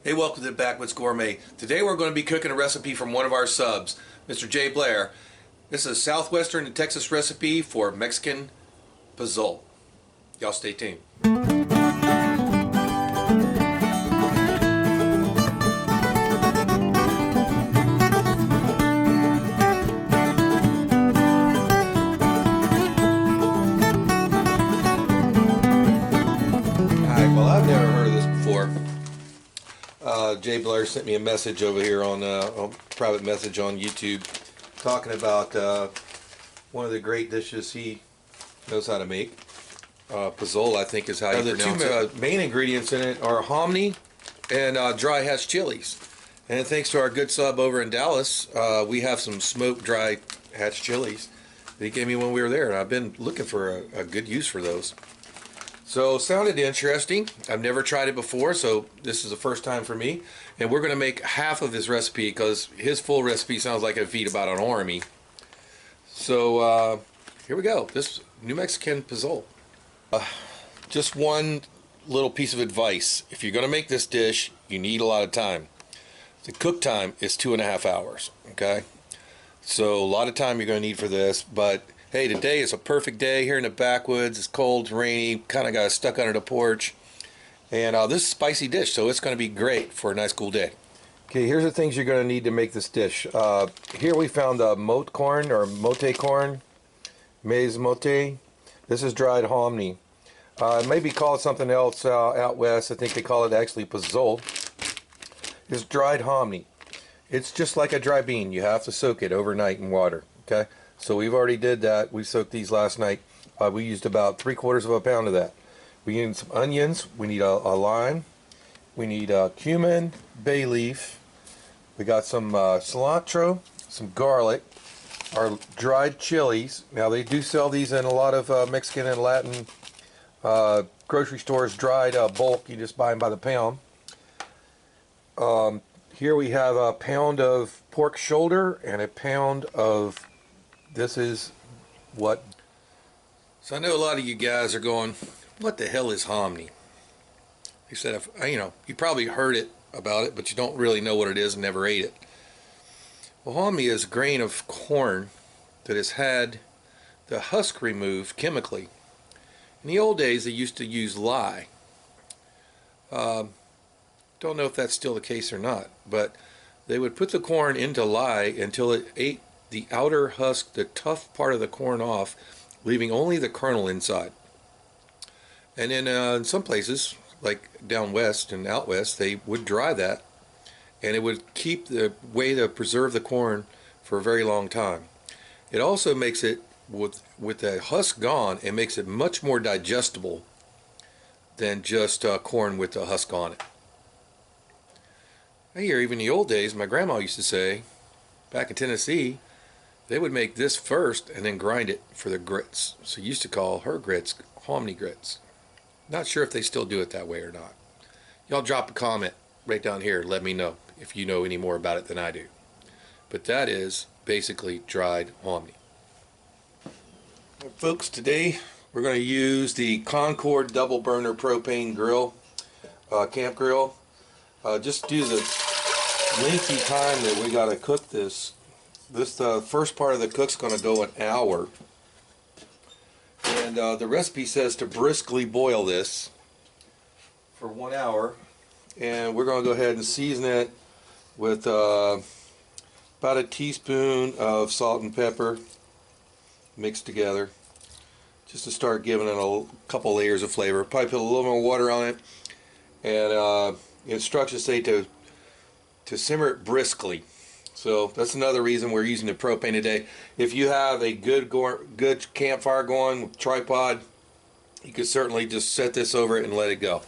Hey, welcome to Backwoods Gourmet. Today we're going to be cooking a recipe from one of our subs, Mr. Jay Blair. This is a Southwestern and Texas recipe for Mexican Posole. Y'all stay tuned. Alright, well, I've never heard of this before. Jay Blair sent me a message over here on a private message on YouTube talking about one of the great dishes he knows how to make. Posole, I think, is how you pronounce it. The two main ingredients in it are hominy and dry hatch chilies. And thanks to our good sub over in Dallas, we have some smoked dry hatch chilies that he gave me when we were there, and I've been looking for a good use for those. So, sounded interesting. I've never tried it before, so this is the first time for me. And we're going to make half of his recipe because his full recipe sounds like it'd feed about an army. So, here we go. This New Mexican Posole. Just one little piece of advice. If you're going to make this dish, you need a lot of time. The cook time is 2.5 hours, okay? So, a lot of time you're going to need for this, but hey, today is a perfect day here in the backwoods. It's cold, rainy, kind of got stuck under the porch. And this is a spicy dish, so it's going to be great for a nice cool day. Okay, here's the things you're going to need to make this dish. Here we found mote corn, or mote corn, maize mote. This is dried hominy. It may be called something else out west. I think they call it actually posole. It's dried hominy. It's just like a dry bean. You have to soak it overnight in water, okay? So we've already did that. We soaked these last night. We used about 3/4 pound of that. We need some onions. We need a lime. We need cumin, bay leaf. We got some cilantro, some garlic, our dried chilies. Now they do sell these in a lot of Mexican and Latin grocery stores, dried bulk. You just buy them by the pound. Here we have a pound of pork shoulder and a pound of, this is what? So I know a lot of you guys are going, what the hell is hominy? He said, you probably heard it about it, but you don't really know what it is and never ate it. Well, hominy is a grain of corn that has had the husk removed chemically. In the old days, they used to use lye. Don't know if that's still the case or not, but they would put the corn into lye until it ate the outer husk, the tough part of the corn off, leaving only the kernel inside. And then in some places, like down west and out west, they would dry that, and it would keep the way to preserve the corn for a very long time. It also makes it, with the husk gone, it makes it much more digestible than just corn with the husk on it. I hear even in the old days, my grandma used to say, back in Tennessee, they would make this first and then grind it for the grits. So you used to call her grits hominy grits. Not sure if they still do it that way or not. Y'all drop a comment right down here. Let me know if you know any more about it than I do. But that is basically dried hominy. Folks, today we're going to use the Concord double burner propane grill, camp grill. Just due to the lengthy time that we got to cook this. The first part of the cook's going to go an hour, and the recipe says to briskly boil this for 1 hour, and we're going to go ahead and season it with about a teaspoon of salt and pepper mixed together, just to start giving it a couple layers of flavor. Probably put a little more water on it, and instructions say to simmer it briskly. So that's another reason we're using the propane today. If you have a good campfire going with tripod, you could certainly just set this over it and let it go.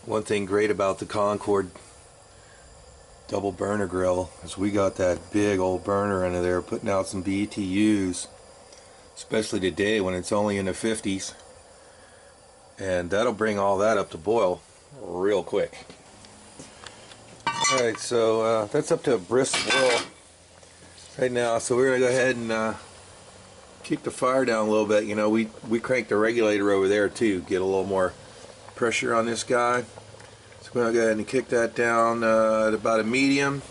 One thing great about the Concord double burner grill is we got that big old burner under there putting out some BTUs, especially today when it's only in the 50s, and that'll bring all that up to boil real quick. Alright, so that's up to a brisk boil right now, so we're going to go ahead and keep the fire down a little bit. You know, we cranked the regulator over there too, get a little more pressure on this guy. So I'm going to go ahead and kick that down at about a medium.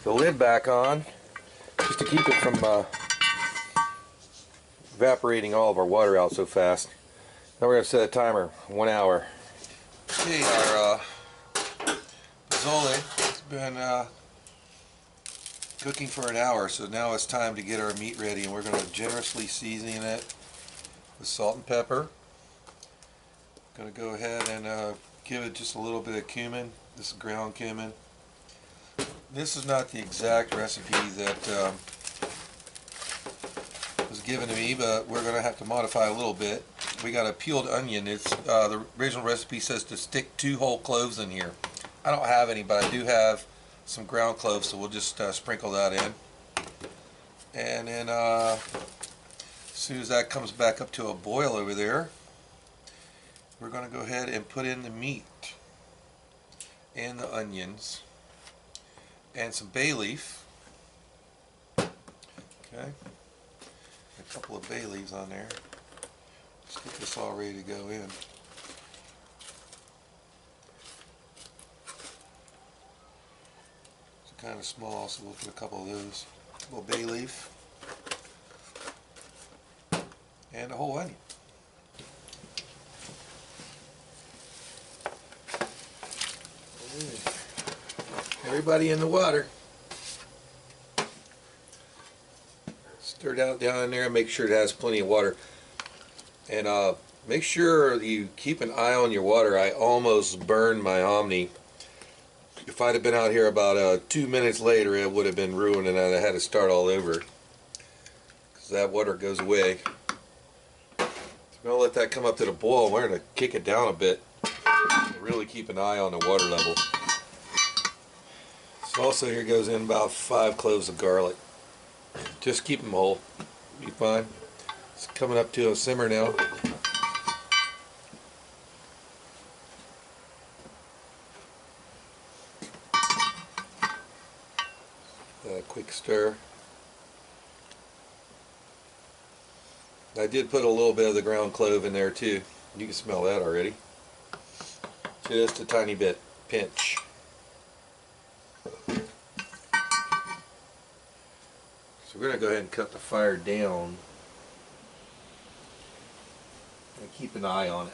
The lid back on, just to keep it from evaporating all of our water out so fast. Now we're going to set a timer, 1 hour. Okay, our pozole has been cooking for an hour, so now it's time to get our meat ready, and we're going to generously season it with salt and pepper. Going to go ahead and give it just a little bit of cumin. This is ground cumin. This is not the exact recipe that was given to me, but we're going to have to modify a little bit. We got a peeled onion. It's the original recipe says to stick 2 whole cloves in here. I don't have any, but I do have some ground cloves, so we'll just sprinkle that in. And then as soon as that comes back up to a boil over there, we're going to go ahead and put in the meat and the onions and some bay leaf. Okay, a couple of bay leaves on there. Let's get this all ready to go in. It's kind of small, so we'll put a couple of those. A little bay leaf and a whole onion. Everybody in the water. Stir it out down in there and make sure it has plenty of water. And make sure you keep an eye on your water. I almost burned my Hominy. If I'd have been out here about 2 minutes later, it would have been ruined and I'd have had to start all over. Because that water goes away. So we're going to let that come up to the boil. We're going to kick it down a bit. Really keep an eye on the water level. So also here goes in about 5 cloves of garlic. Just keep them whole. Be fine. It's coming up to a simmer now. A quick stir. I did put a little bit of the ground clove in there too. You can smell that already. Just a tiny bit. Pinch. So we're going to go ahead and cut the fire down and keep an eye on it.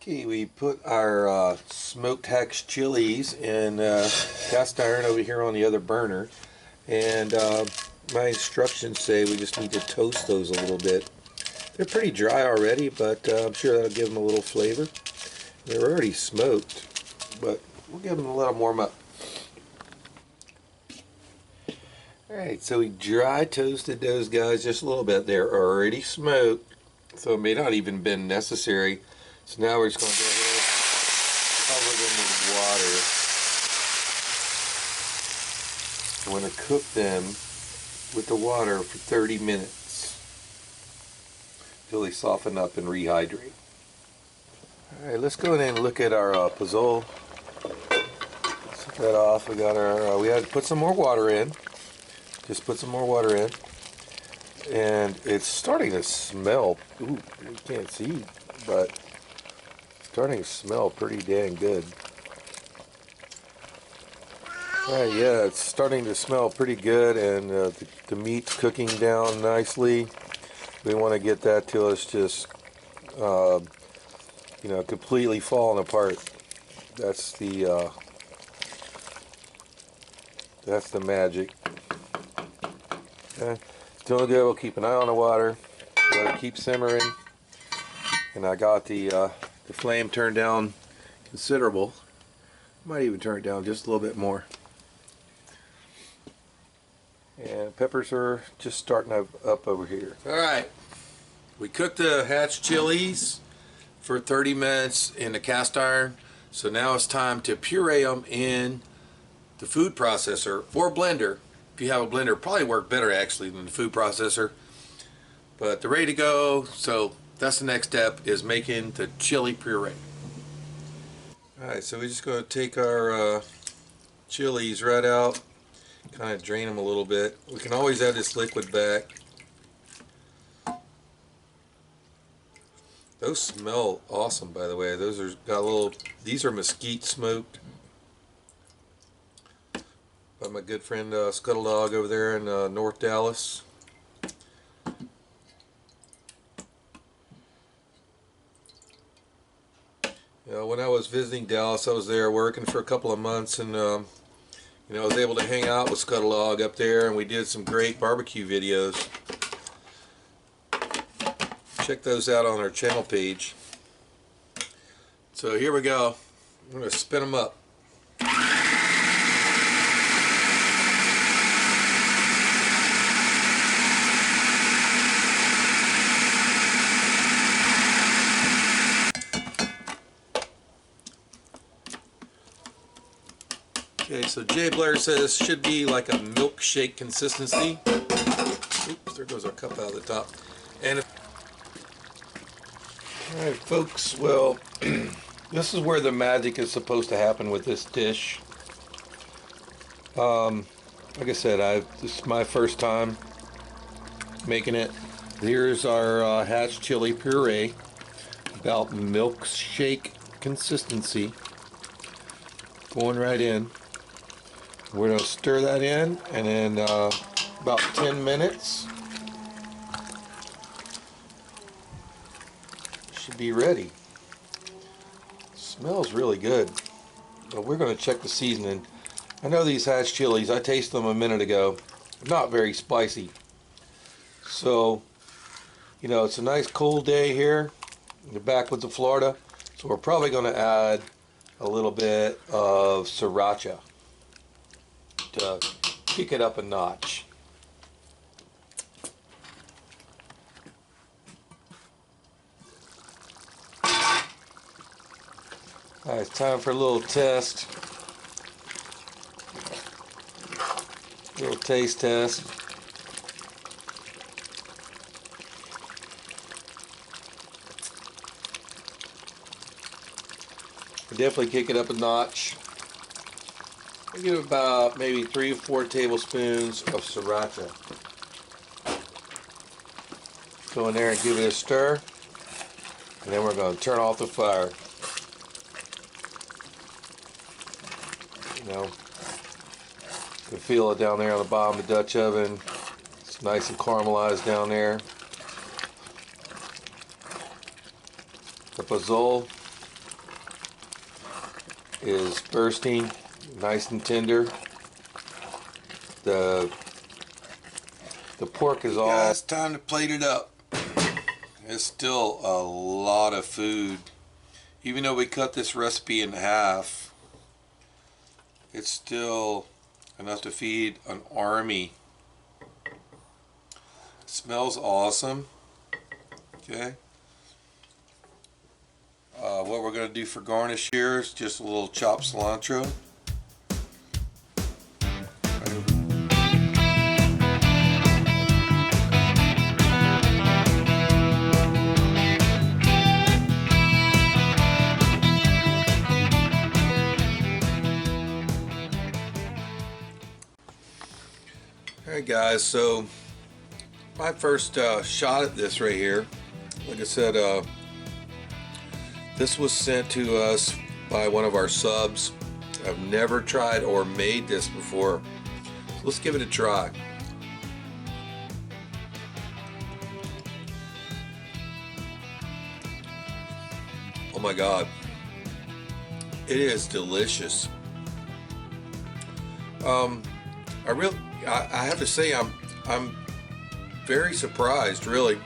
Okay, we put our smoked Hex chilies in cast iron over here on the other burner, and my instructions say we just need to toast those a little bit. They're pretty dry already, but I'm sure that'll give them a little flavor. They're already smoked, but we'll give them a little warm up. Alright, so we dry toasted those guys just a little bit. They're already smoked, so it may not even been necessary. So now we're just going to go ahead and cover them with water. I'm going to cook them with the water for 30 minutes until they soften up and rehydrate. Alright, let's go ahead and look at our pozole. Let's take that off. We got our, we had to put some more water in. Just put some more water in. And it's starting to smell, ooh, you can't see, but it's starting to smell pretty dang good. Alright, yeah, it's starting to smell pretty good, and the meat's cooking down nicely. We want to get that till it's just you know, completely falling apart. That's the magic. Okay, doing good. We'll keep an eye on the water. Let it keep simmering. And I got the flame turned down considerable. Might even turn it down just a little bit more. And peppers are just starting up over here. All right, we cooked the hatch chilies for 30 minutes in the cast iron. So now it's time to puree them in the food processor or blender. If you have a blender, probably work better actually than the food processor. But they're ready to go. So that's the next step, is making the chili puree. Alright, so we're just going to take our chilies right out, kind of drain them a little bit. We can always add this liquid back. Those smell awesome, by the way. Those are got a little. These are mesquite smoked by my good friend Scuttle Dog over there in North Dallas. You know, when I was visiting Dallas, I was there working for a couple of months, and you know, I was able to hang out with Scuttle Dog up there, and we did some great barbecue videos. Check those out on our channel page. So here we go. I'm going to spin them up. Okay, so Jay Blair says should be like a milkshake consistency. Oops, there goes our cup out of the top. And alright folks, well, this is where the magic is supposed to happen with this dish. Like I said, this is my first time making it. Here's our hatch chili puree, about milkshake consistency. Going right in. We're going to stir that in, and then about 10 minutes should be ready. Smells really good. But we're going to check the seasoning. I know these hatch chilies, I tasted them a minute ago, not very spicy. So, you know, it's a nice cool day here in the backwoods of Florida, so we're probably going to add a little bit of sriracha to kick it up a notch. Alright, it's time for a little test. A little taste test. Definitely kick it up a notch. I give it about maybe 3 or 4 tablespoons of sriracha. Go in there and give it a stir, and then we're going to turn off the fire. You know, you can feel it down there on the bottom of the Dutch oven. It's nice and caramelized down there. The posole is bursting, nice and tender. The pork is all. Yeah, it's time to plate it up. It's still a lot of food. Even though we cut this recipe in half, it's still enough to feed an army. It smells awesome. Okay. What we're going to do for garnish here is just a little chopped cilantro. Alright guys, so my first shot at this right here, like I said, this was sent to us by one of our subs. I've never tried or made this before. So let's give it a try. Oh my God. It is delicious. I have to say I'm very surprised, really,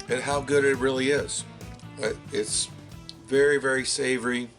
at how good it really is. It's very, very savory.